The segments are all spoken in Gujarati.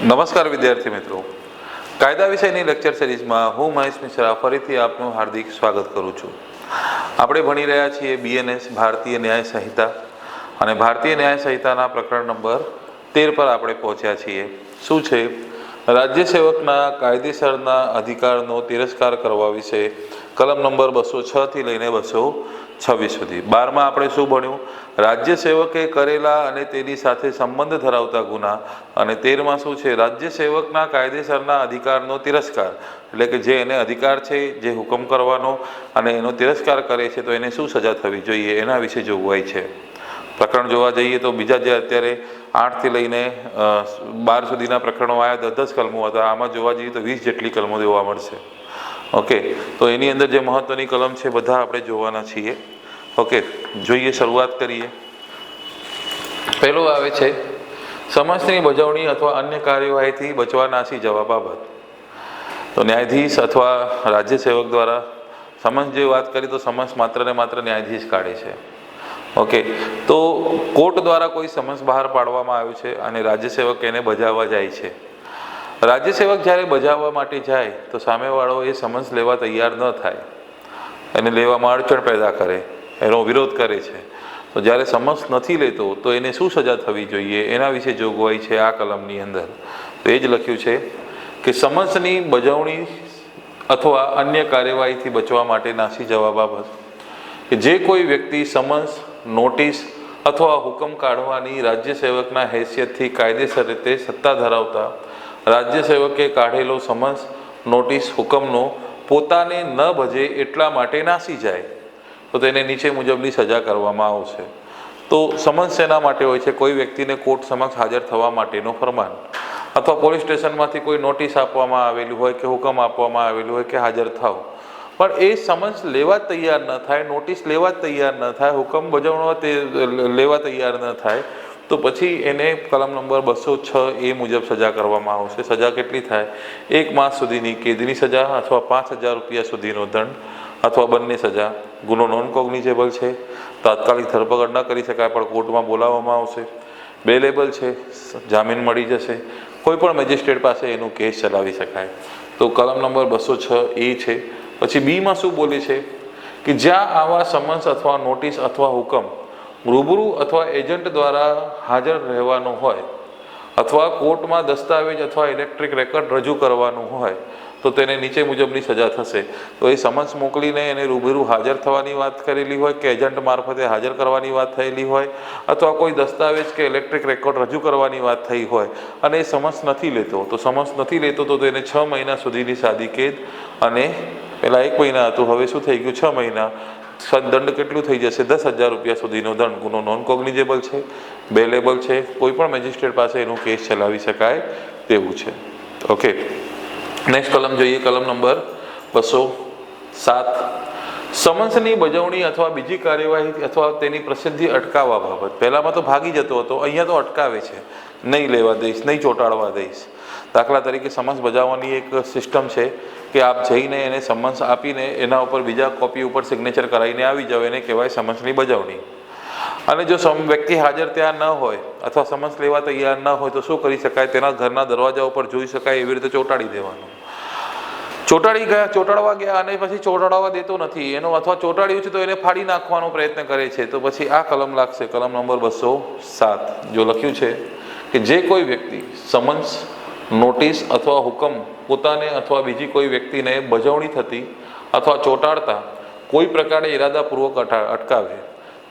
નમસ્કાર વિદ્યાર્થી મિત્રો, કાયદા વિષયની લેક્ચર સિરીઝમાં હું મહેશ મિશ્રા ફરીથી આપનું હાર્દિક સ્વાગત કરું છું. આપણે ભણી રહ્યા છીએ BNS ભારતીય ન્યાય સંહિતા અને ભારતીય ન્યાય સંહિતાના પ્રકરણ નંબર 13 પર આપણે પહોંચ્યા છીએ. શું છે? રાજ્ય સેવકના કાયદેસરના અધિકારનો તિરસ્કાર કરવા વિશે કલમ નંબર 206 થી લઈને 226 સુધી. 12માં આપણે શું ભણ્યું? રાજ્ય સેવકે કરેલા અને તેની સાથે સંબંધ ધરાવતા ગુના. અને 13માં શું છે? રાજ્ય સેવકના કાયદેસરના અધિકારનો તિરસ્કાર, એટલે કે જે એને અધિકાર છે જે હુકમ કરવાનો અને એનો તિરસ્કાર કરે છે તો એને શું સજા થવી જોઈએ એના વિશે જોગવાઈ છે. પ્રકરણ જોવા જઈએ તો બીજા જે અત્યારે 8 થી લઈને 12 સુધીના પ્રકરણો આવ્યા, 10 કલમો હતા. આમાં જોવા જઈએ તો 20 જેટલી કલમો જોવા મળશે. ઓકે, તો એની અંદર જે મહત્વની કલમ છે બધા આપણે જોવાના છીએ. ઓકે, જોઈએ, શરૂઆત કરીએ. પહેલો આવે છે સમન્સની બજવણી અથવા અન્ય કાર્યવાહીથી બચવા નાસી જવા બાબત. તો ન્યાયાધીશ અથવા રાજ્ય સેવક દ્વારા સમન્સ જે વાત કરી તો સમન્સ માત્ર ને માત્ર ન્યાયાધીશ કાઢે છે. ઓકે, તો કોર્ટ દ્વારા કોઈ સમન્સ બહાર પાડવામાં આવ્યું છે અને રાજ્ય સેવક એને બજાવવા જાય છે. રાજ્ય સેવક જ્યારે બજાવવા માટે જાય તો સામેવાળો એ સમન્સ લેવા તૈયાર ન થાય, એને લેવામાં અડચણ પેદા કરે, એનો વિરોધ કરે છે. તો જ્યારે સમન્સ નથી લેતો તો એને શું સજા થવી જોઈએ એના વિશે જોગવાઈ છે આ કલમની અંદર. તો એ જ લખ્યું છે કે સમન્સની બજવણી અથવા અન્ય કાર્યવાહીથી બચવા માટે નાસી જવા બાબત કે જે કોઈ વ્યક્તિ સમન્સ, નોટિસ અથવા હુકમ કાઢવાની રાજ્ય સેવકના હેસિયતથી કાયદેસર રીતે સત્તા ધરાવતા રાજ્ય સેવકે કાઢેલો સમન્સ, નોટિસ, હુકમનો પોતાને ન ભજે એટલા માટે નાસી જાય તો તેને નીચે મુજબની સજા કરવામાં આવશે. તો સમન્સ શેના માટે હોય છે? કોઈ વ્યક્તિને કોર્ટ સમક્ષ હાજર થવા માટેનો ફરમાન અથવા પોલીસ સ્ટેશનમાંથી કોઈ નોટિસ આપવામાં આવેલી હોય કે હુકમ આપવામાં આવેલું હોય કે હાજર થાવ, પણ એ સમન્સ લેવા જ તૈયાર ન થાય, નોટિસ લેવા જ તૈયાર ન થાય, હુકમ બજાવવા લેવા તૈયાર ન થાય તો પછી એને કલમ નંબર 206A મુજબ સજા કરવામાં આવશે. સજા કેટલી થાય? 1 માસ સુધીની કેદની સજા અથવા 5,000 રૂપિયા સુધીનો દંડ અથવા બંને સજા. ગુનો નોન કોગ્નિઝેબલ છે, તાત્કાલિક ધરપકડ ન કરી શકાય પણ કોર્ટમાં બોલાવવામાં આવશે. બેલેબલ છે, જામીન મળી જશે, કોઈ પણ મેજિસ્ટ્રેટ પાસે એનું કેસ ચલાવી શકાય. તો કલમ નંબર 206A છે. પછી બીમાં શું બોલે છે કે જ્યાં આવા સમન્સ અથવા નોટિસ અથવા હુકમ રૂબરૂ અથવા એજન્ટ દ્વારા હાજર રહેવાનું હોય અથવા કોર્ટમાં દસ્તાવેજ અથવા ઇલેક્ટ્રિક રેકોર્ડ રજૂ કરવાનું હોય તો તેને નીચે મુજબની સજા થશે. તો એ સમન્સ મોકલીને એને રૂબરૂ હાજર થવાની વાત કરેલી હોય કે એજન્ટ મારફતે હાજર કરવાની વાત થયેલી હોય અથવા કોઈ દસ્તાવેજ કે ઇલેક્ટ્રિક રેકોર્ડ રજૂ કરવાની વાત થઈ હોય અને એ સમન્સ નથી લેતો તો તેને 6 મહિના સુધીની સાદી કેદ અને પહેલાં 1 મહિના હતું, હવે શું થઈ ગયું? 6 મહિના. દંડ કેટલું થઈ જશે? 10,000 રૂપિયા સુધીનો દંડ. ગુનો નોન કોગ્નિઝેબલ છે, બેલેબલ છે, કોઈ પણ મેજિસ્ટ્રેટ પાસે એનું કેસ ચલાવી શકાય તેવું છે. ઓકે, નેક્સ્ટ કલમ જોઈએ, કલમ નંબર 207. સમન્સની બજવણી અથવા બીજી કાર્યવાહી અથવા તેની પ્રસિદ્ધિ અટકાવવા બાબત. પહેલામાં તો ભાગી જતો હતો, અહીંયા તો અટકાવે છે, નહીં લેવા દઈશ, નહીં ચોંટાડવા દઈશ. દાખલા તરીકે સમન્સ બજાવવાની એક સિસ્ટમ છે કે આપ જઈને એને સમન્સ આપીને એના ઉપર બીજા કોપી ઉપર સિગ્નેચર કરાવીને આવી જાઓ, એને કહેવાય સમન્સની બજાવણી. અને જો વ્યક્તિ હાજર ત્યાં ન હોય અથવા સમન્સ લેવા તૈયાર ન હોય તો શું કરી શકાય? તેના ઘરના દરવાજા ઉપર જોઈ શકાય એવી રીતે ચોંટાડી દેવાનું. ચોંટાડવા ગયા અને પછી ચોંટાડવા દેતો નથી એનો, અથવા ચોંટાડ્યું છે તો એને ફાડી નાખવાનો પ્રયત્ન કરે છે તો પછી આ કલમ લાગશે, કલમ નંબર 207. જો લખ્યું છે કે જે કોઈ વ્યક્તિ સમન્સ, નોટિસ અથવા હુકમ પોતાને અથવા બીજી કોઈ વ્યક્તિને બજવણી થતી અથવા ચોંટાડતા કોઈ પ્રકારે ઈરાદાપૂર્વક અટકાવે,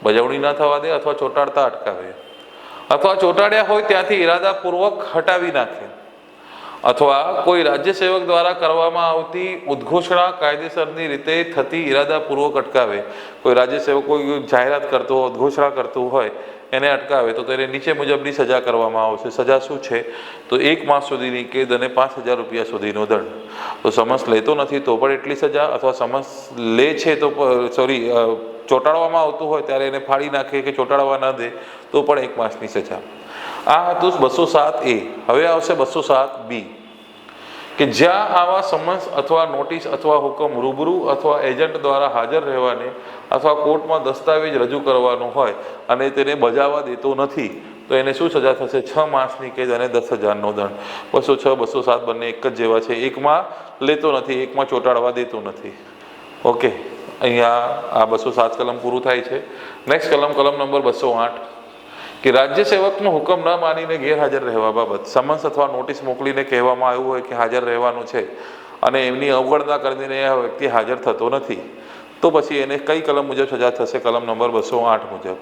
બજવણી ન થવા દે અથવા ચોંટાડતા અટકાવે અથવા ચોંટાડ્યા હોય ત્યાંથી ઈરાદાપૂર્વક હટાવી નાખે અથવા કોઈ રાજ્ય સેવક દ્વારા કરવામાં આવતી ઉદ્ઘોષણા કાયદેસરની રીતે થતી ઈરાદાપૂર્વક અટકાવે, કોઈ રાજ્ય સેવક કોઈ જાહેરાત કરતો હોય, ઉદ્ઘોષણા કરતું હોય એને અટકાવે તો તેને નીચે મુજબની સજા કરવામાં આવશે. સજા શું છે? તો 1 માસ સુધીની કેદ અને 5,000 રૂપિયા સુધીનો દંડ. તો સમન્સ લેતો નથી તો પણ એટલી સજા, અથવા સમન્સ લે છે તો ચોંટાડવામાં આવતું હોય ત્યારે એને ફાડી નાખે કે ચોંટાડવા ન દે તો પણ 1 માસની સજા. આ હતું 207A. હવે આવશે 207B કે જ્યાં આવા સમન્સ અથવા નોટિસ અથવા હુકમ રૂબરૂ અથવા એજન્ટ દ્વારા હાજર રહેવાને અથવા કોર્ટમાં દસ્તાવેજ રજૂ કરવાનો હોય અને તેને બજાવવા દેતો નથી તો એને શું સજા થશે? 6 માસની કેદ અને 10,000નો દંડ. 206, 207 બંને એક જ જેવા છે. એકમાં લેતો નથી, એકમાં ચોંટાડવા દેતો નથી. ઓકે, અહીંયા આ 207 કલમ પૂરું થાય છે. નેક્સ્ટ કલમ નંબર 208 કે રાજ્ય સેવકનો હુકમ ન માનીને ગેરહાજર રહેવા બાબત સમન્સ અથવા નોટિસ મોકલીને કહેવામાં આવ્યું હોય કે હાજર રહેવાનું છે અને એમની અવગણના કરીને આ વ્યક્તિ હાજર થતો નથી, તો પછી એને કઈ કલમ મુજબ સજા થશે? કલમ નંબર 208 મુજબ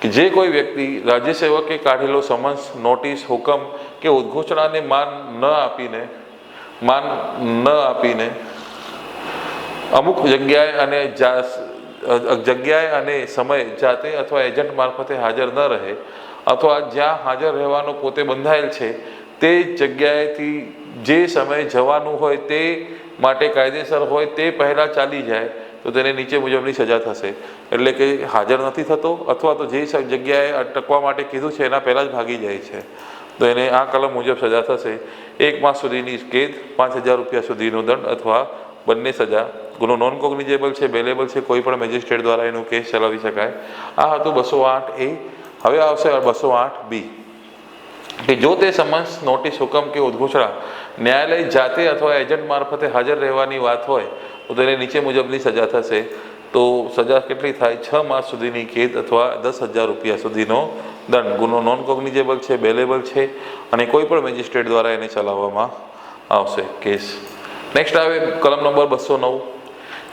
કે જે કોઈ વ્યક્તિ રાજ્ય સેવકે કાઢેલો સમન્સ, નોટિસ, હુકમ કે ઉદ્ઘોષણાને માન ન આપીને અમુક જગ્યાએ અને સમયે જાતે અથવા એજન્ટ મારફતે હાજર ન રહે અથવા જ્યાં હાજર રહેવાનો પોતે બંધાયેલ છે તે જગ્યાએથી જે સમયે જવાનું હોય તે માટે કાયદેસર હોય તે પહેલાં ચાલી જાય તો તેને નીચે મુજબની સજા થશે. એટલે કે હાજર નથી થતો અથવા તો જે જગ્યાએ અટકવા માટે કીધું છે એના પહેલાં જ ભાગી જાય છે તો એને આ કલમ મુજબ સજા થશે. 1 માસ સુધીની કેદ, 5,000 રૂપિયા સુધીનો દંડ અથવા બંને સજા. ગુનો નોન કોગ્નિઝેબલ છે, બેલેબલ છે, કોઈ પણ મેજિસ્ટ્રેટ દ્વારા એનું કેસ ચલાવી શકાય. આ હતું 208A. હવે આવશે 208B કે જો તે સમન્સ, નોટિસ, હુકમ કે ઉદ્ઘોષણા ન્યાયાલય જાતે અથવા એજન્ટ મારફતે હાજર રહેવાની વાત હોય તો તેને નીચે મુજબની સજા થશે. તો સજા કેટલી થાય? 6 માસ સુધીની કેદ અથવા 10,000 રૂપિયા સુધીનો દંડ. ગુનો નોન કોગ્નિઝેબલ છે, બેલેબલ છે અને કોઈ પણ મેજિસ્ટ્રેટ દ્વારા એને ચલાવવામાં આવશે કેસ. નેક્સ્ટ આવે કલમ નંબર 209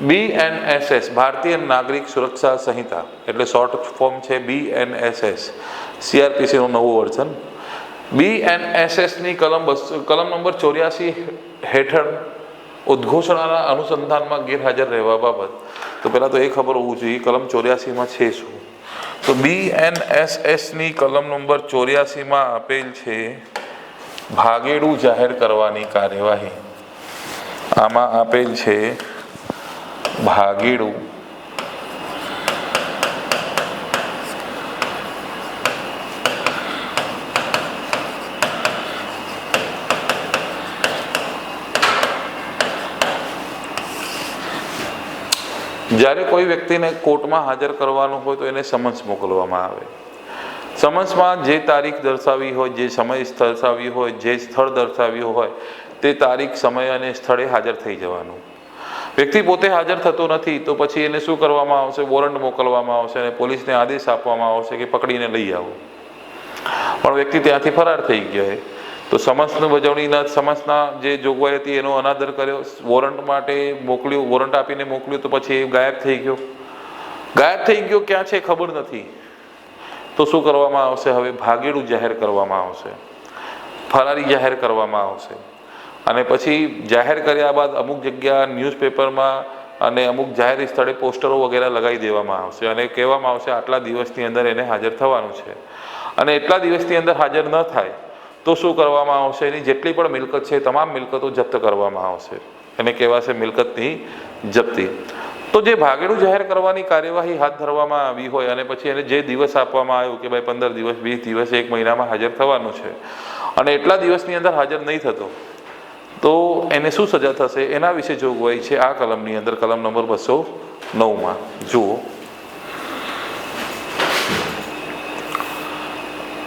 BNSS ભારતીય નાગરિક સુરક્ષા સંહિતા, એટલે શોર્ટ ફોર્મ છે BNSS, CRPCનું નવું વર્ઝન. BNSSની કલમ નંબર 84 હેઠળ ઉદ્ઘોષણાના અનુસંધાનમાં ગેરહાજર રહેવા બાબત. તો પહેલાં તો એ ખબર હોવું જોઈએ કલમ 84માં છે શું. તો BNSSની કલમ નંબર 84માં આપેલ છે ભાગેડું જાહેર કરવાની કાર્યવાહી. આમાં આપેલ છે ભાગેડું જ્યારે કોઈ વ્યક્તિને કોર્ટમાં હાજર કરવાનું હોય તો એને સમન્સ મોકલવામાં આવે. સમન્સમાં જે તારીખ દર્શાવી હોય, જે સમય દર્શાવી હોય, જે સ્થળ દર્શાવ્યું હોય તે તારીખ, સમય અને સ્થળે હાજર થઈ જવાનું. વ્યક્તિ પોતે હાજર થતો નથી તો પછી એને શું કરવામાં આવશે? વોરંટ મોકલવામાં આવશે અને પોલીસને આદેશ આપવામાં આવશે કે પકડીને લઈ આવો. પણ વ્યક્તિ ત્યાંથી ફરાર થઈ ગયો તો સમન્સની બજવણીના, સમન્સના જે જોગવાઈ હતી એનો અનાદર કર્યો, વોરંટ માટે મોકલ્યું, વોરંટ આપીને મોકલ્યું તો પછી એ ગાયબ થઈ ગયો. ક્યાં છે ખબર નથી તો શું કરવામાં આવશે? હવે ભાગેડું જાહેર કરવામાં આવશે, ફરારી જાહેર કરવામાં આવશે. અને પછી જાહેર કર્યા બાદ અમુક જગ્યા ન્યૂઝપેપરમાં અને અમુક જાહેર સ્થળે પોસ્ટરો વગેરે લગાવી દેવામાં આવશે અને કહેવામાં આવશે આટલા દિવસની અંદર એને હાજર થવાનું છે. અને એટલા દિવસની અંદર હાજર ન થાય તો શું કરવામાં આવશે? એની જેટલી પણ મિલકત છે તમામ મિલકતો જપ્ત કરવામાં આવશે. એને કહેવાશે મિલકતની જપ્તી. તો જે ભાગેડું જાહેર કરવાની કાર્યવાહી હાથ ધરવામાં આવી હોય અને પછી એને જે દિવસ આપવામાં આવ્યો કે ભાઈ 15 દિવસ, 20 દિવસ, 1 મહિનામાં હાજર થવાનું છે અને એટલા દિવસની અંદર હાજર નહીં થતો તો એને શું સજા થશે? એના વિશે જોગવાઈ છે આ કલમની અંદર, કલમ નંબર 209માં. જુઓ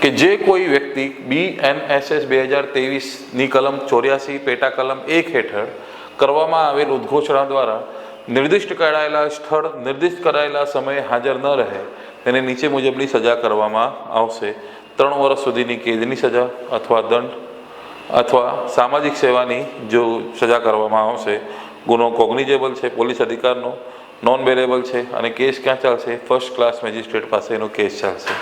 કે જે કોઈ વ્યક્તિ BNSS 2023ની કલમ 84 પેટા કલમ 1 હેઠળ કરવામાં આવેલ ઉદ્ઘોષણા દ્વારા નિર્દિષ્ટ કરાયેલા સ્થળ, નિર્દિષ્ટ કરાયેલા સમયે હાજર ન રહે તેને નીચે મુજબની સજા કરવામાં આવશે. 3 વર્ષ સુધીની કેદની સજા અથવા દંડ અથવા સામાજિક સેવાની જો સજા કરવામાં આવશે. ગુનો કોગ્નિઝેબલ છે, પોલીસ અધિકારનો, નોન બેલેબલ છે અને કેસ ક્યાં ચાલશે? ફર્સ્ટ ક્લાસ મેજિસ્ટ્રેટ પાસે એનો કેસ ચાલશે.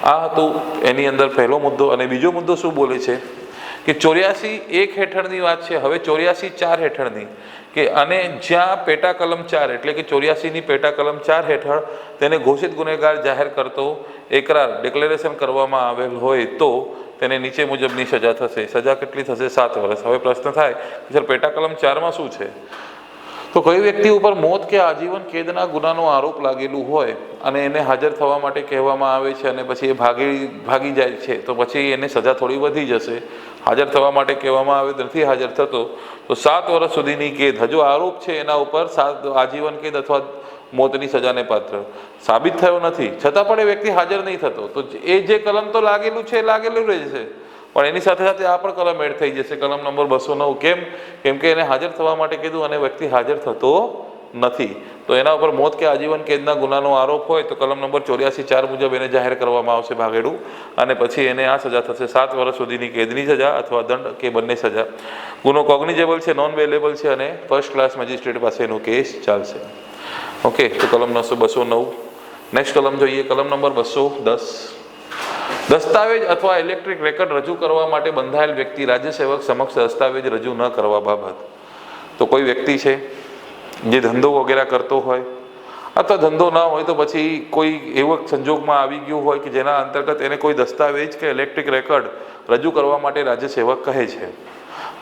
આ હતું એની અંદર પહેલો મુદ્દો. અને બીજો મુદ્દો શું બોલે છે કે 84(1) હેઠળની વાત છે. હવે 84(4) હેઠળની કે અને જ્યાં પેટા કલમ 4 એટલે કે 84ની પેટા કલમ 4 હેઠળ તેને ઘોષિત ગુનેગાર જાહેર કરતો એકરાર, ડિક્લેરેશન કરવામાં આવેલ હોય તો તેને નીચે મુજબની સજા થશે. સજા કેટલી થશે? 7 વર્ષ. હવે પ્રશ્ન થાય કે સર પેટા કલમ 4માં શું છે? તો કોઈ વ્યક્તિ ઉપર મોત કે આજીવન કેદના ગુનાનો આરોપ લાગેલું હોય અને એને હાજર થવા માટે કહેવામાં આવે છે અને પછી એ ભાગી જાય છે તો પછી એને સજા થોડી વધી જશે. હાજર થવા માટે કહેવામાં આવે, નથી હાજર થતો તો 7 વર્ષ સુધીની કેદ. હજુ આરોપ છે એના ઉપર આજીવન કેદ અથવા મોતની સજાને પાત્ર. સાબિત થયો નથી છતાં પણ એ વ્યક્તિ હાજર નહીં થતો, તો એ જે કલમ તો લાગેલું છે એ લાગેલું રહેશે, પણ એની સાથે સાથે આ પણ કલમ એડ થઈ જશે, કલમ નંબર 209. કેમ કે એને હાજર થવા માટે કીધું અને વ્યક્તિ હાજર થતો નથી, તો એના ઉપર મોત કે આજીવન કેદના ગુનાનો આરોપ હોય તો કલમ નંબર 84(4) મુજબ એને જાહેર કરવામાં આવશે ભાગેડું, અને પછી એને આ સજા થશે 7 વર્ષ સુધીની કેદની સજા અથવા દંડ કે બંને સજા. ગુનો કોગ્નિઝેબલ છે, નોન બેલેબલ છે અને ફર્સ્ટ ક્લાસ મેજિસ્ટ્રેટ પાસે એનો કેસ ચાલશે. ઓકે, તો કલમ 209. નેક્સ્ટ કલમ જોઈએ, કલમ નંબર 210. દસ્તાવેજ અથવા ઇલેક્ટ્રિક રેકર્ડ રજૂ કરવા માટે બંધાયેલ વ્યક્તિ રાજ્ય સેવક સમક્ષ દસ્તાવેજ રજૂ ન કરવા બાબત. તો કોઈ વ્યક્તિ છે જે ધંધો વગેરે કરતો હોય અથવા ધંધો ના હોય તો પછી કોઈ એવો સંજોગમાં આવી ગયું હોય કે જેના અંતર્ગત એને કોઈ દસ્તાવેજ કે ઇલેક્ટ્રિક રેકર્ડ રજૂ કરવા માટે રાજ્ય સેવક કહે છે.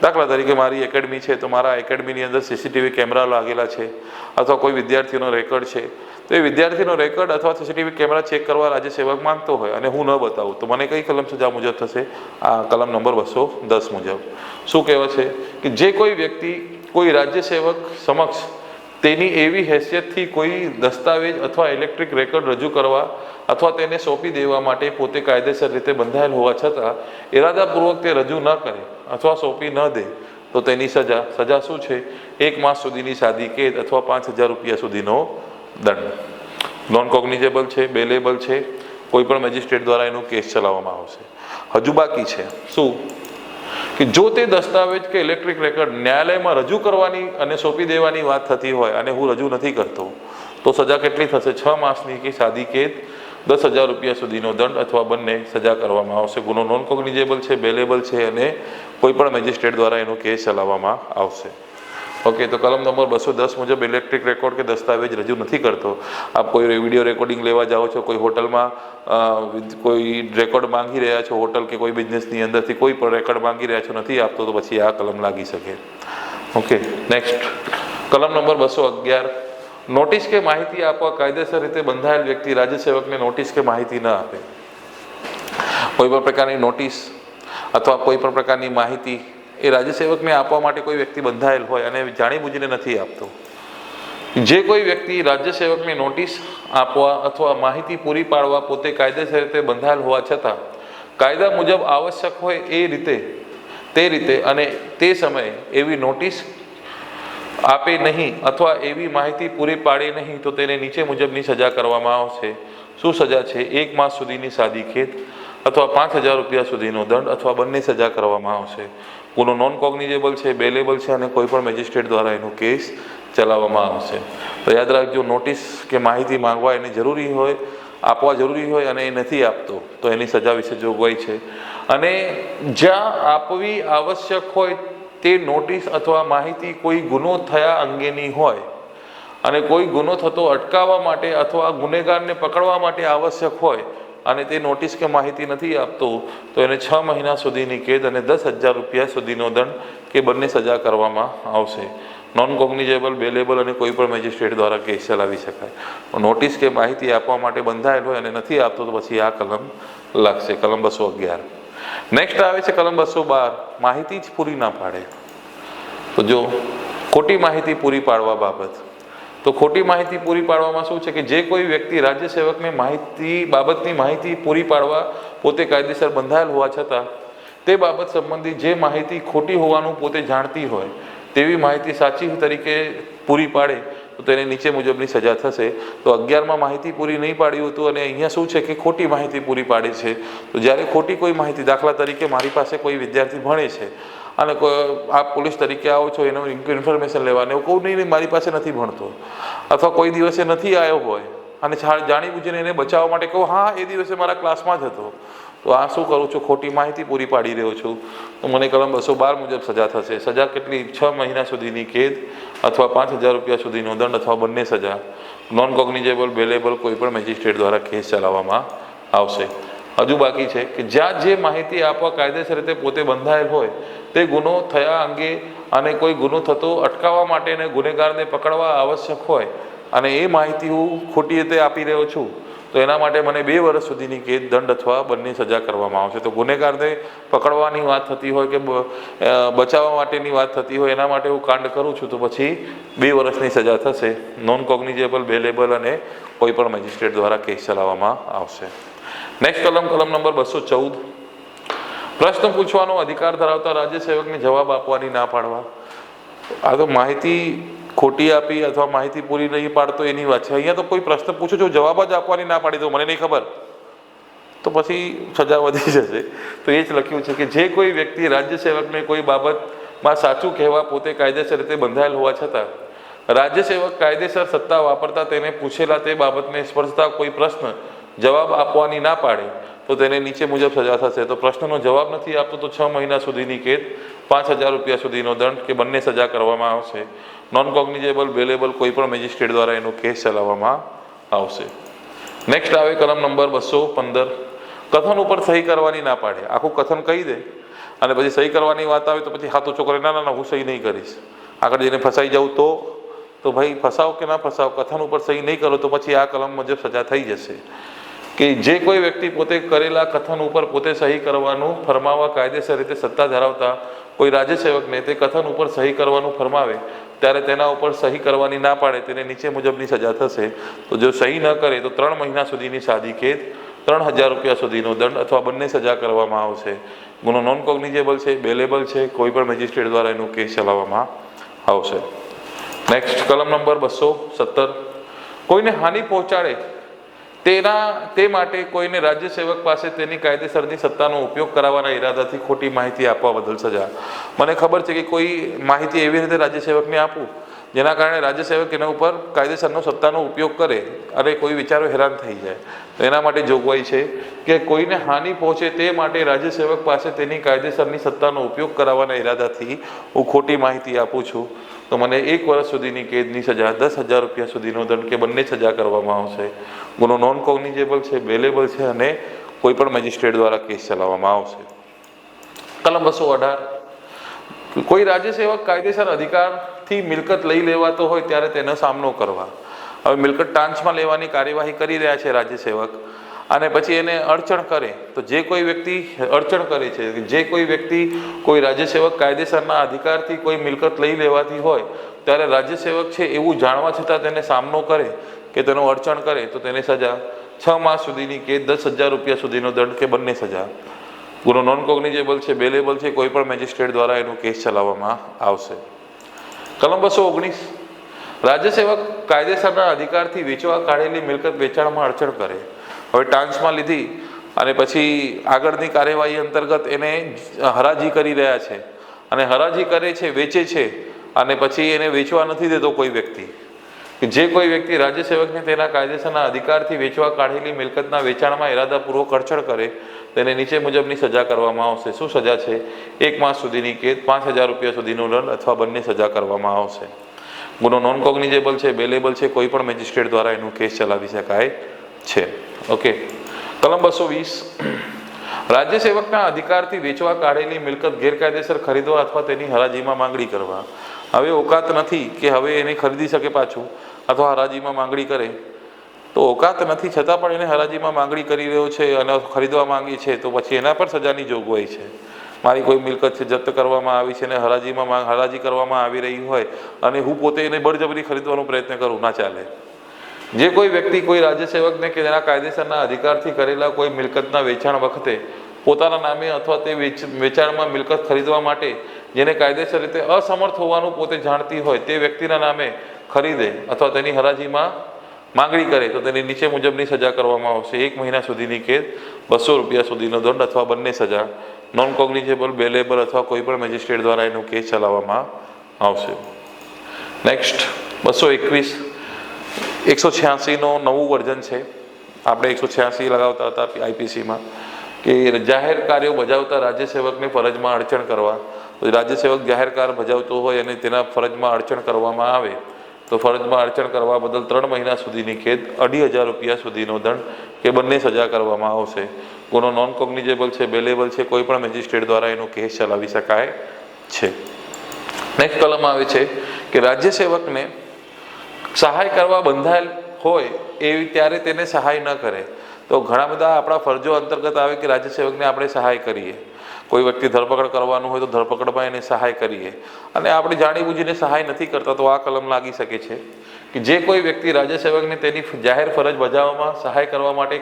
દાખલા તરીકે મારી એકેડમી છે, તો મારા એકેડમીની અંદર સીસીટીવી કેમેરા લાગેલા છે અથવા કોઈ વિદ્યાર્થીનો રેકર્ડ છે, તો એ વિદ્યાર્થીનો રેકર્ડ અથવા સીસીટીવી કેમેરા ચેક કરવા રાજ્ય સેવક માંગતો હોય અને હું ન બતાવું તો મને કઈ કલમ સજા મુજબ થશે? આ કલમ નંબર 210 મુજબ શું કહેવાય છે કે જે કોઈ વ્યક્તિ કોઈ રાજ્ય સેવક સમક્ષ તેની એવી હેસિયતથી કોઈ દસ્તાવેજ અથવા ઇલેક્ટ્રિક રેકર્ડ રજૂ કરવા અથવા તેને સોંપી દેવા માટે પોતે કાયદેસર રીતે બંધાયેલ હોવા છતાં ઇરાદાપૂર્વક તે રજૂ ન કરે અથવા સોંપી ન દે તો તેની સજા શું છે? 1 માસ સુધીની સાદી કેદ અથવા 5,000 રૂપિયા સુધીનો દંડ. નોન કોગ્નિઝેબલ છે, બેલેબલ છે, કોઈ પણ મેજિસ્ટ્રેટ દ્વારા એનો કેસ ચલાવવામાં આવશે. હજુ બાકી છે શું કે જો તે દસ્તાવેજ કે ઇલેક્ટ્રિક રેકર્ડ ન્યાયાલયમાં રજૂ કરવાની અને સોંપી દેવાની વાત થતી હોય અને હું રજૂ નથી કરતો તો સજા કેટલી થશે? 6 માસની કે સાદી કેદ, 10,000 રૂપિયા સુધીનો દંડ અથવા બંને સજા કરવામાં આવશે. ગુનો નોન કોગ્નિઝેબલ છે, બેલેબલ છે અને કોઈ પણ મેજિસ્ટ્રેટ દ્વારા એનો કેસ ચલાવવામાં આવશે. ઓકે, તો કલમ નંબર 210 મુજબ ઇલેક્ટ્રિક રેકોર્ડ કે દસ્તાવેજ રજૂ નથી કરતો. આપ કોઈ વિડીયો રેકોર્ડિંગ લેવા જાઓ છો, કોઈ હોટલમાં કોઈ રેકોર્ડ માંગી રહ્યા છો, હોટલ કે કોઈ બિઝનેસની અંદરથી કોઈ પણ રેકોર્ડ માંગી રહ્યા છો, નથી આપતો તો પછી આ કલમ લાગી શકે. ઓકે, નેક્સ્ટ કલમ નંબર 211. નોટિસ કે માહિતી આપવા કાયદેસર રીતે બંધાયેલ વ્યક્તિ રાજ્ય સેવકને નોટિસ કે માહિતી ન આપે. કોઈ પણ પ્રકારની નોટિસ અથવા કોઈ પણ પ્રકારની માહિતી એ રાજ્ય સેવકને આપવા માટે કોઈ વ્યક્તિ બંધાયેલ હોય અને જાણીબૂજીને નથી આપતો. જે કોઈ વ્યક્તિ રાજ્ય સેવકને નોટિસ આપવા અથવા માહિતી પૂરી પાડવા પોતે કાયદેસર રીતે બંધાયેલ હોવા છતાં કાયદા મુજબ આવશ્યક હોય તે રીતે અને તે સમયે એવી નોટિસ આપે નહીં અથવા એવી માહિતી પૂરી પાડે નહીં તો તેને નીચે મુજબની સજા કરવામાં આવશે. શું સજા છે? 1 માસ સુધીની સાદી કેદ અથવા 5,000 રૂપિયા સુધીનો દંડ અથવા બંને સજા કરવામાં આવશે. ગુનો નોન કોગ્નિઝેબલ છે, બેલેબલ છે અને કોઈ પણ મેજિસ્ટ્રેટ દ્વારા એનો કેસ ચલાવવામાં આવશે. તો યાદ રાખજો, નોટિસ કે માહિતી માંગવા એની જરૂરી હોય, આપવા જરૂરી હોય અને એ નથી આપતો તો એની સજા વિશે જોગવાઈ છે. અને જ્યાં આપવી આવશ્યક હોય તે નોટિસ અથવા માહિતી કોઈ ગુનો થયા અંગેની હોય અને કોઈ ગુનો થતો અટકાવવા માટે અથવા ગુનેગારને પકડવા માટે આવશ્યક હોય અને તે નોટિસ કે માહિતી નથી આપતો તો એને 6 મહિના સુધીની કેદ અને 10,000 રૂપિયા સુધીનો દંડ કે બંને સજા કરવામાં આવશે. નોન કોગ્નિઝેબલ, બેલેબલ અને કોઈ પણ મેજિસ્ટ્રેટ દ્વારા કેસ ચલાવી શકાય. નોટિસ કે માહિતી આપવા માટે બંધાયેલ હોય અને નથી આપતો તો પછી આ કલમ લાગશે, કલમ 211. નેક્સ્ટ આવે છે કલમ 212. માહિતી જ પૂરી ના પાડે. તો જો ખોટી માહિતી પૂરી પાડવા બાબત, તો ખોટી માહિતી પૂરી પાડવામાં શું છે કે જે કોઈ વ્યક્તિ રાજ્ય સેવકને બાબતની માહિતી પૂરી પાડવા પોતે કાયદેસર બંધાયેલ હોવા છતાં તે બાબત સંબંધી જે માહિતી ખોટી હોવાનું પોતે જાણતી હોય તેવી માહિતી સાચી તરીકે પૂરી પાડે તો તેને નીચે મુજબની સજા થશે. તો 11માં માહિતી પૂરી નહીં પાડ્યું હતું અને અહીંયા શું છે કે ખોટી માહિતી પૂરી પાડે છે. તો જ્યારે ખોટી કોઈ માહિતી, દાખલા તરીકે મારી પાસે કોઈ વિદ્યાર્થી ભણે છે અને આપ પોલીસ તરીકે આવો છો એનો ઇન્ફોર્મેશન લેવાને, એવું કહું નહીં મારી પાસે નથી ભણતો અથવા કોઈ દિવસે નથી આવ્યો હોય અને જાણીબૂજીને એને બચાવવા માટે કહું હા એ દિવસે મારા ક્લાસમાં જ હતો, તો આ શું કરું છું? ખોટી માહિતી પૂરી પાડી રહ્યો છું. તો મને કલમ 212 મુજબ સજા થશે. સજા કેટલી? 6 મહિના સુધીની કેદ અથવા 5,000 રૂપિયા સુધીનો દંડ અથવા બંને સજા. નોન કોગ્નિઝેબલ, બેલેબલ કોઈ પણ મેજિસ્ટ્રેટ દ્વારા કેસ ચલાવવામાં આવશે. હજુ બાકી છે કે જ્યાં જે માહિતી આપવા કાયદેસર રીતે પોતે બંધાયેલ હોય તે ગુનો થયા અંગે અને કોઈ ગુનો થતો અટકાવવા માટે અને ગુનેગારને પકડવા આવશ્યક હોય અને એ માહિતી હું ખોટી રીતે આપી રહ્યો છું તો એના માટે મને 2 વર્ષ સુધીની કેદ, દંડ અથવા બંને સજા કરવામાં આવશે. તો ગુનેગારને પકડવાની વાત થતી હોય કે બચાવવા માટેની વાત થતી હોય, એના માટે હું કાંડ કરું છું તો પછી 2 વર્ષની સજા થશે. નોન કોગ્નિઝેબલ, બેલેબલ અને કોઈ પણ મેજિસ્ટ્રેટ દ્વારા કેસ ચલાવવામાં આવશે. નેક્સ્ટ કલમ નંબર 214, પ્રશ્ન પૂછવાનો અધિકાર ધરાવતા રાજ્ય સેવકને જવાબ આપવાની ના પાડવા. આ તો માહિતી ખોટી આપી અથવા માહિતી પૂરી નહીં પાડતો એની વાત છે. અહીંયા તો કોઈ પ્રશ્ન પૂછું છું, જવાબ જ આપવાની ના પાડી દો, મને નહીં ખબર, તો પછી સજા વધી જશે. તો એ જ લખ્યું છે કે જે કોઈ વ્યક્તિ રાજ્ય સેવકને કોઈ બાબતમાં સાચું કહેવા પોતે કાયદેસર રીતે બંધાયેલ હોવા છતાં રાજ્ય સેવક કાયદેસર સત્તા વાપરતા તેને પૂછેલા તે બાબતને સ્પર્શતા કોઈ પ્રશ્ન જવાબ આપવાની ના પાડે તો તેને નીચે મુજબ સજા થશે. તો પ્રશ્નનો જવાબ નથી આપતો તો 6 મહિના સુધીની કેદ, 5,000 રૂપિયા સુધીનો દંડ કે બંને સજા કરવામાં આવશે. નોન કોગ્નિઝેબલ, બેલેબલ કોઈ પણ મેજિસ્ટ્રેટ દ્વારા એનો કેસ ચલાવવામાં આવશે. નેક્સ્ટ આવે કલમ નંબર 215, કથન ઉપર સહી કરવાની ના પાડે. આખું કથન કહી દે અને પછી સહી કરવાની વાત આવે તો પછી હાથો છોકરે ના હું સહી નહીં કરીશ, આગળ જઈને ફસાઈ જાઉં તો ભાઈ ફસાવ કે ના ફસાવ, કથન ઉપર સહી નહીં કરો તો પછી આ કલમ મુજબ સજા થઈ જશે. કે જે કોઈ વ્યક્તિ પોતે કરેલા કથન ઉપર પોતે સહી કરવાનું ફરમાવવા કાયદેસર રીતે સત્તા ધરાવતા કોઈ રાજ્ય સેવકને તે કથન ઉપર સહી કરવાનું ફરમાવે ત્યારે તેના ઉપર સહી કરવાની ના પાડે તેને નીચે મુજબની સજા થશે. તો જો સહી ન કરે તો 3 મહિના સુધીની સાદી કેદ, 3,000 રૂપિયા સુધીનો દંડ અથવા બંને સજા કરવામાં આવશે. ગુનો નોન કોગ્નિઝેબલ છે, બેલેબલ છે, કોઈ પણ મેજિસ્ટ્રેટ દ્વારા એનો કેસ ચલાવવામાં આવશે. નેક્સ્ટ કલમ નંબર 217, કોઈને હાનિ પહોંચાડે તે માટે કોઈને રાજ્ય સેવક પાસે તેની કાયદેસરની સત્તાનો ઉપયોગ કરાવવાના ઈરાદાથી ખોટી માહિતી આપવા બદલ સજા. મને ખબર છે કે કોઈ માહિતી એવી રીતે રાજ્ય સેવકને આપું જેના કારણે રાજ્ય સેવક એના ઉપર કાયદેસરનો સત્તાનો ઉપયોગ કરે અને કોઈ વિચારો હેરાન થઈ જાય, તો એના માટે જોગવાઈ છે કે કોઈને હાનિ પહોંચે તે માટે રાજ્ય સેવક પાસે તેની કાયદેસરની સત્તાનો ઉપયોગ કરાવવાના ઈરાદાથી હું ખોટી માહિતી આપું છું તો મને 1 વર્ષ સુધીની કેદની સજા, 10,000 રૂપિયા સુધીનો દંડ કે બંને સજા કરવામાં આવશે. ગુનો નોન કોગ્નિઝેબલ છે, બેલેબલ છે અને કોઈ પણ મેજિસ્ટ્રેટ દ્વારા કેસ ચલાવવામાં આવશે. કલમ 218, કોઈ રાજ્ય સેવક કાયદેસર અધિકારથી મિલકત લઈ લેવાતો હોય ત્યારે તેનો સામનો કરવા. હવે મિલકત ટાંચમાં લેવાની કાર્યવાહી કરી રહ્યા છે રાજ્ય સેવક અને પછી એને અડચણ કરે તો જે કોઈ વ્યક્તિ અડચણ કરે છે, જે કોઈ વ્યક્તિ કોઈ રાજ્ય સેવક કાયદેસરના અધિકારથી કોઈ મિલકત લઈ લેવાતી હોય ત્યારે રાજ્ય સેવક છે એવું જાણવા છતાં તેને સામનો કરે કે તેનો અડચણ કરે તો તેને સજા 6 માસ સુધીની કેદ, 10,000 રૂપિયા સુધીનો દંડ કે બંને સજા. ગુનો નોન કોગ્નિઝેબલ છે, બેલેબલ છે, કોઈ પણ મેજિસ્ટ્રેટ દ્વારા એનો કેસ ચલાવવામાં આવશે. કલમ 219, રાજ્ય સેવક કાયદેસરના અધિકારથી વેચવા કાઢેલી મિલકત વેચાણમાં અડચણ કરે. હવે ટાંચમાં લીધી અને પછી આગળની કાર્યવાહી અંતર્ગત એને હરાજી કરી રહ્યા છે અને હરાજી કરે છે, વેચે છે અને પછી એને વેચવા નથી દેતો કોઈ વ્યક્તિ, કે જે કોઈ વ્યક્તિ રાજ્ય સેવકને તેના કાયદેસરના અધિકારથી વેચવા કાઢેલી મિલકતના વેચાણમાં ઇરાદાપૂર્વક અડચણ કરે તેને નીચે મુજબની સજા કરવામાં આવશે. શું સજા છે? 1 માસ સુધીની કેદ, 5,000 રૂપિયા સુધીનો દંડ અથવા બંને સજા કરવામાં આવશે. ગુનો નોન કોગ્નિઝેબલ છે, બેલેબલ છે, કોઈ પણ મેજિસ્ટ્રેટ દ્વારા એનું કેસ ચલાવી શકાય છે. ઓકે. કલમ 220, રાજ્ય સેવકના અધિકારથી વેચવા કાઢેલી મિલકત ગેરકાયદેસર ખરીદવા અથવા તેની હરાજીમાં માંગણી કરવા. હવે ઓકાત નથી કે હવે એને ખરીદી શકે પાછું અથવા હરાજીમાં માંગણી કરે, તો ઓકાત નથી છતાં પણ એને હરાજીમાં માંગણી કરી રહ્યો છે અને ખરીદવા માંગી છે તો પછી એના પર સજાની જોગવાઈ છે. મારી કોઈ મિલકત છે જપ્ત કરવામાં આવી છે અને હરાજી કરવામાં આવી રહી હોય અને હું પોતે એને બળજબરી ખરીદવાનો પ્રયત્ન કરું, ના ચાલે. જે કોઈ વ્યક્તિ કોઈ રાજ્ય સેવકને કે તેના કાયદેસરના અધિકારથી કરેલા કોઈ મિલકતના વેચાણ વખતે પોતાના નામે અથવા તે વેચાણમાં મિલકત ખરીદવા માટે જેને કાયદેસર રીતે અસમર્થ હોવાનું પોતે જાણતી હોય તે વ્યક્તિના નામે ખરીદે અથવા તેની હરાજીમાં માંગણી કરે તો તેની નીચે મુજબની સજા કરવામાં આવશે. 1 મહિના સુધીની કેદ, 200 રૂપિયા સુધીનો દંડ અથવા બંને સજા. નોન કોગ્નિઝેબલ, બેલેબલ અથવા કોઈ પણ મેજિસ્ટ્રેટ દ્વારા એનું કેસ ચલાવવામાં આવશે. નેક્સ્ટ 221, 186નો નવું વર્ઝન છે. આપણે 186 લગાવતા હતા આઈપીસીમાં કે જાહેર કાર્યો બજાવતા રાજ્ય સેવકને ફરજમાં અડચણ કરવા. તો રાજ્ય સેવક જાહેર કાર્ય બજાવતો હોય અને તેના ફરજમાં અડચણ કરવામાં આવે તો ફરજમાં અડચણ કરવા બદલ 3 મહિના સુધીની કેદ, 2,500 રૂપિયા સુધીનો દંડ કે બંને સજા કરવામાં આવશે. ગુનો નોન કોગ્નિઝેબલ છે, બેલેબલ છે, કોઈ પણ મેજિસ્ટ્રેટ દ્વારા એનો કેસ ચલાવી શકાય છે. નેક્સ્ટ કલમ આવે છે કે રાજ્ય સેવકને સહાય કરવા બંધાયેલ હોય એવી ત્યારે તેને સહાય ન કરે. તો ઘણા બધા આપણા ફરજો અંતર્ગત આવે કે રાજ્ય સેવકને આપણે સહાય કરીએ. કોઈ વ્યક્તિ ધરપકડ કરવાનું હોય તો ધરપકડમાં એને સહાય કરીએ, અને આપણે જાણીબૂજીને સહાય નથી કરતા તો આ કલમ લાગી શકે છે કે જે કોઈ વ્યક્તિ રાજ્ય સેવકને તેની જાહેર ફરજ બજાવવામાં સહાય કરવા માટે,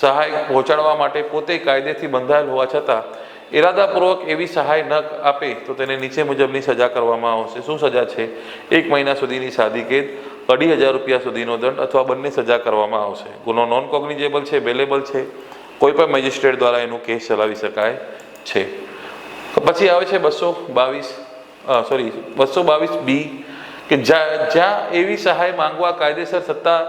સહાય પહોંચાડવા માટે પોતે કાયદેથી બંધાયેલ હોવા છતાં ઇરાદાપૂર્વક એવી સહાય ન આપે તો તેને નીચે મુજબની સજા કરવામાં આવશે. શું સજા છે? 1 મહિના સુધીની સાદી કેદ, 2,500 રૂપિયા સુધીનો દંડ અથવા બંને સજા કરવામાં આવશે. ગુનો નોન કોગ્નિઝેબલ છે, બેલેબલ છે, કોઈ પણ મેજિસ્ટ્રેટ દ્વારા એનું કેસ ચલાવી શકાય છે. પછી આવે છે 222B કે જ્યાં એવી સહાય માંગવા કાયદેસર સત્તા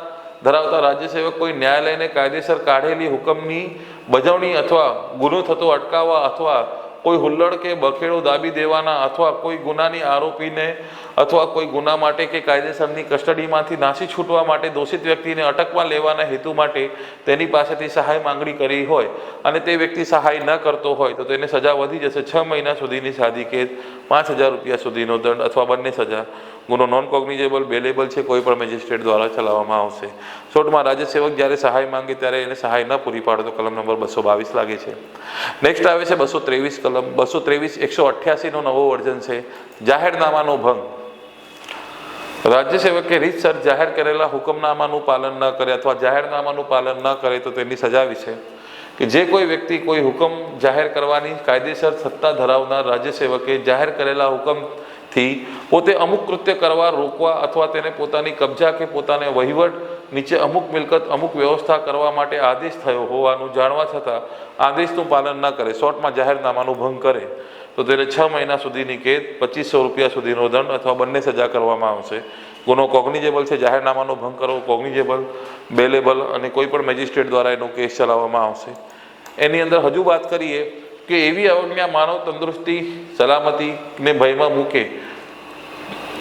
ધરાવતા રાજ્ય સેવક કોઈ ન્યાયાલયને કાયદેસર કાઢેલી હુકમની બજવણી અથવા ગુનો થતો અટકાવવા અથવા કોઈ હુલ્લડ કે બખેડો દાબી દેવાના અથવા કોઈ ગુનાની આરોપીને અથવા કોઈ ગુના માટે કે કાયદેસરની કસ્ટડીમાંથી નાસી છૂટવા માટે દોષિત વ્યક્તિને અટકમાં લેવાના હેતુ માટે તેની પાસેથી સહાય માંગણી કરી હોય અને તે વ્યક્તિ સહાય ન કરતો હોય તો તેને સજા વધી જશે 6 મહિના સુધીની સાદી કેદ, 5,000 રૂપિયા સુધીનો દંડ અથવા બંને સજા. ગુનો નોન કોગ્નિઝેબલ, બેલેબલ છે, કોઈ પણ મેજિસ્ટ્રેટ દ્વારા ચલાવવામાં આવશે. શોર્ટમાં રાજ્ય સેવક જ્યારે સહાય માંગે ત્યારે એને સહાય ન પૂરી પાડે તો કલમ નંબર 222 લાગે છે. નેક્સ્ટ આવે છે 223 કલમ. 223 188 નો નવો વર્ઝન છે. જાહેરનામાનો ભંગ. રાજ્ય સેવકે રીતસર જાહેર કરેલા હુકમનામાનું પાલન ન કરે અથવા જાહેરનામાનું પાલન ન કરે તો તેની સજા વિશે કે જે કોઈ વ્યક્તિ કોઈ હુકમ જાહેર કરવાની કાયદેસર સત્તા ધરાવનાર રાજ્ય સેવકે જાહેર કરેલા હુકમથી પોતે અમુક કૃત્ય કરવા રોકવા અથવા તેને પોતાની કબજા કે પોતાને વહીવટ નીચે અમુક મિલકત અમુક વ્યવસ્થા કરવા માટે આદેશ થયો હોવાનું જાણવા છતાં આદેશનું પાલન ન કરે, શોર્ટમાં જાહેરનામાનો ભંગ કરે તો તેને 6 મહિના સુધીની કેદ, 2,500 રૂપિયા સુધીનો દંડ અથવા બંને સજા કરવામાં આવશે. ગુનો કોગ્નિઝેબલ છે, જાહેરનામાનો ભંગ કરવો કોગ્નિઝેબલ, બેલેબલ અને કોઈ પણ મેજિસ્ટ્રેટ દ્વારા એનો કેસ ચલાવવામાં આવશે. એની અંદર હજુ વાત કરીએ કે એવી અવજ્ઞા માનવ તંદુરસ્તી સલામતીને ભયમાં મૂકે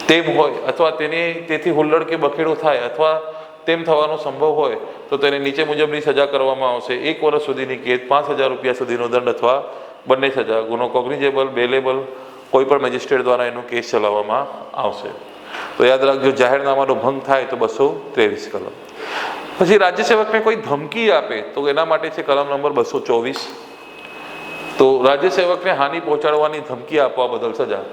તેમ હોય અથવા તેથી હુલ્લડ કે બખેડો થાય અથવા તેમ થવાનો સંભવ હોય તો તેને નીચે મુજબની સજા કરવામાં આવશે. 1 વર્ષ સુધીની કેદ, 5,000 રૂપિયા સુધીનો દંડ અથવા બંને સજા. ગુનો કોગ્નિઝેબલ, બેલેબલ, કોઈ પણ મેજિસ્ટ્રેટ દ્વારા એનો કેસ ચલાવવામાં આવશે. તો યાદ રાખજો, જાહેરનામાનો ભંગ થાય તો 223 કલમ. પછી રાજ્ય સેવકને કોઈ ધમકી આપે તો એના માટે છે કલમ નંબર 224. તો રાજ્ય સેવકને હાનિ પહોંચાડવાની ધમકી આપવા બદલ સજા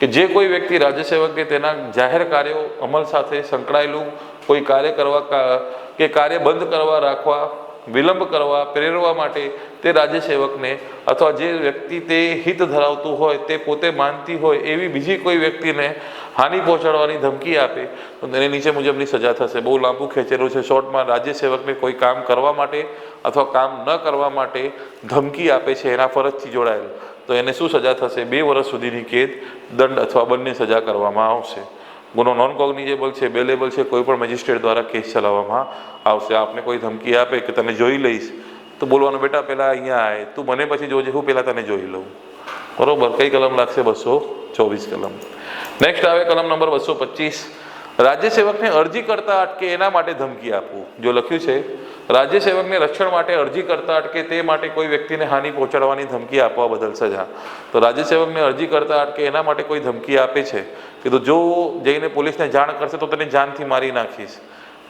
કે જે કોઈ વ્યક્તિ રાજ્ય સેવકને તેના જાહેર કાર્યો અમલ સાથે સંકળાયેલું કોઈ કાર્ય કરવા કે કાર્ય બંધ કરવા, રાખવા, વિલંબ કરવા, પ્રેરવા માટે તે રાજ્ય સેવકને અથવા જે વ્યક્તિ તે હિત ધરાવતું હોય તે પોતે માનતી હોય એવી બીજી કોઈ વ્યક્તિને હાનિ પહોંચાડવાની ધમકી આપે તો તેને નીચે મુજબની સજા થશે. બહુ લાંબુ ખેંચેલું છે. શોર્ટમાં રાજ્ય સેવકને કોઈ કામ કરવા માટે અથવા કામ ન કરવા માટે ધમકી આપે છે એના ફરજથી જોડાયેલ તો એને શું સજા થશે? 2 વર્ષ સુધીની કેદ, દંડ અથવા બંને સજા કરવામાં આવશે. ગુનો નોન કોગ્નિઝેબલ છે, બેલેબલ છે, કોઈ પણ મેજિસ્ટ્રેટ દ્વારા કેસ ચલાવવામાં આવશે. આપને કોઈ ધમકી આપે કે તને જોઈ લઈશ તો બોલવાનું, બેટા પહેલાં અહીંયા આય, તું મને પછી જોજે, હું પહેલાં તને જોઈ લઉં. બરોબર. કઈ કલમ લાગશે? 224 કલમ. નેક્સ્ટ આવે કલમ નંબર 225. રાજ્ય સેવકને અરજી કરતા અટકે એના માટે ધમકી આપવું. જો લખ્યું છે રાજ્ય સેવકને રક્ષણ માટે અરજી કરતા અટકે તે માટે કોઈ વ્યક્તિને હાનિ પહોંચાડવાની ધમકી આપવા બદલ સજા. તો રાજ્ય સેવકને અરજી કરતા અટકે એના માટે કોઈ ધમકી આપે છે કે તો જો જઈને પોલીસને જાણ કરશે તો તેને જાનથી મારી નાખીશ,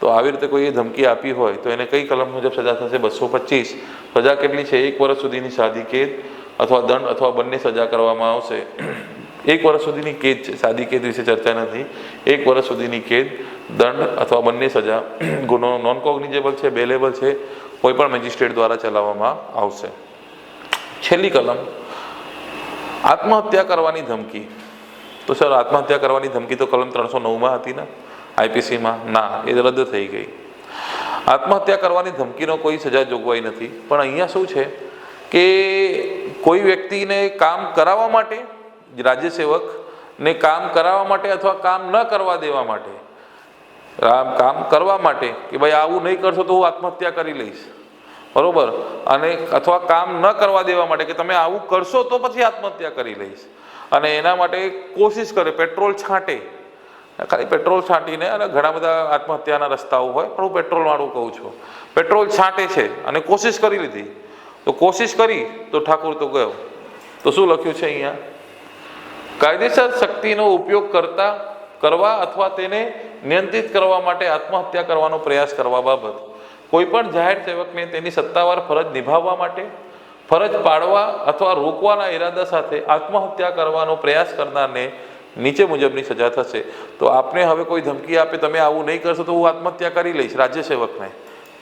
તો આવી રીતે કોઈ ધમકી આપી હોય તો એને કઈ કલમ મુજબ સજા થશે? 225. સજા કેટલી છે? 1 વર્ષ સુધીની સાદી કેદ અથવા દંડ અથવા બંને સજા કરવામાં આવશે. 1 વર્ષ સુધીની કેદ છે, સાદી કેદ વિશે ચર્ચા નથી. 1 વર્ષ સુધીની કેદ, દંડ અથવા બંને સજા. ગુનો નોન કોગ્નિઝેબલ છે, બેલેબલ છે, કોઈ પણ મેજિસ્ટ્રેટ દ્વારા ચલાવવામાં આવશે. છેલ્લી કલમ, આત્મહત્યા કરવાની ધમકી. તો સર આત્મહત્યા કરવાની ધમકી તો કલમ 309માં હતી ને આઈપીસીમાં? ના, એ રદ થઈ ગઈ. આત્મહત્યા કરવાની ધમકીનો કોઈ સજા જોગવાઈ નથી. પણ અહીંયા શું છે કે કોઈ વ્યક્તિને કામ કરાવવા માટે, રાજ્ય સેવકને કામ કરાવવા માટે અથવા કામ ન કરવા દેવા માટે, કામ કરવા માટે કે ભાઈ આવું નહીં કરશો તો હું આત્મહત્યા કરી લઈશ, બરોબર, અને અથવા કામ ન કરવા દેવા માટે કે તમે આવું કરશો તો પછી આત્મહત્યા કરી લઈશ, અને એના માટે કોશિશ કરે, પેટ્રોલ છાંટે, ખાલી પેટ્રોલ છાંટીને, અને ઘણા બધા આત્મહત્યાના રસ્તાઓ હોય પણ હું પેટ્રોલ વાળું કહું છું, પેટ્રોલ છાંટે છે અને કોશિશ કરી લીધી, તો કોશિશ કરી તો ઠાકુર તો ગયો. તો શું લખ્યું છે અહીંયા? કાયદેસર શક્તિનો ઉપયોગ કરવા અથવા તેને નિયંત્રિત કરવા માટે આત્મહત્યા કરવાનો પ્રયાસ કરવા બાબત કોઈ પણ જાહેર સેવકને તેની સત્તાવાર ફરજ નિભાવવા માટે ફરજ પાડવા અથવા રોકવાના ઈરાદા સાથે આત્મહત્યા કરવાનો પ્રયાસ કરનારને નીચે મુજબની સજા થશે. તો આપને હવે કોઈ ધમકી આપે તમે આવું નહીં કરશો તો હું આત્મહત્યા કરી લઈશ રાજ્ય સેવકને,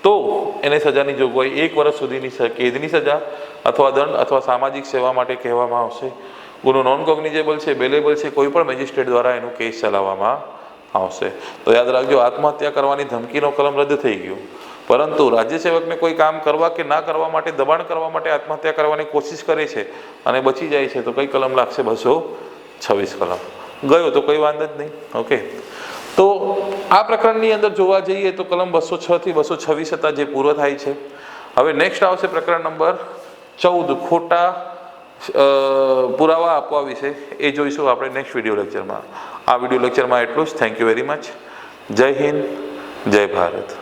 તો એને સજાની જોગવાઈ 1 વર્ષ સુધીની કેદની સજા અથવા દંડ અથવા સામાજિક સેવા માટે કહેવામાં આવશે. ગુનો નોન કોગ્નિઝેબલ છે, બેલેબલ છે, કોઈ પણ મેજિસ્ટ્રેટ દ્વારા એનું કેસ ચલાવવામાં આવશે. તો યાદ રાખજો, આત્મહત્યા કરવાની ધમકીનો કલમ રદ થઈ ગયો, પરંતુ રાજ્ય સેવકને કોઈ કામ કરવા કે ના કરવા માટે દબાણ કરવા માટે આત્મહત્યા કરવાની કોશિશ કરે છે અને બચી જાય છે તો કઈ કલમ લાગશે? 226 કલમ. ગયો તો કોઈ વાંધો જ નહીં. ઓકે, તો આ પ્રકરણની અંદર જોવા જઈએ તો કલમ 206 થી 226 હતા જે પૂરો થાય છે. હવે નેક્સ્ટ આવશે પ્રકરણ નંબર 14, ખોટા પુરાવા આપવા વિશે. એ જોઈશું આપણે નેક્સ્ટ વિડીયો લેક્ચરમાં. આ વિડીયો લેક્ચરમાં એટલું જ. Thank you very much. જય હિન્દ, જય ભારત.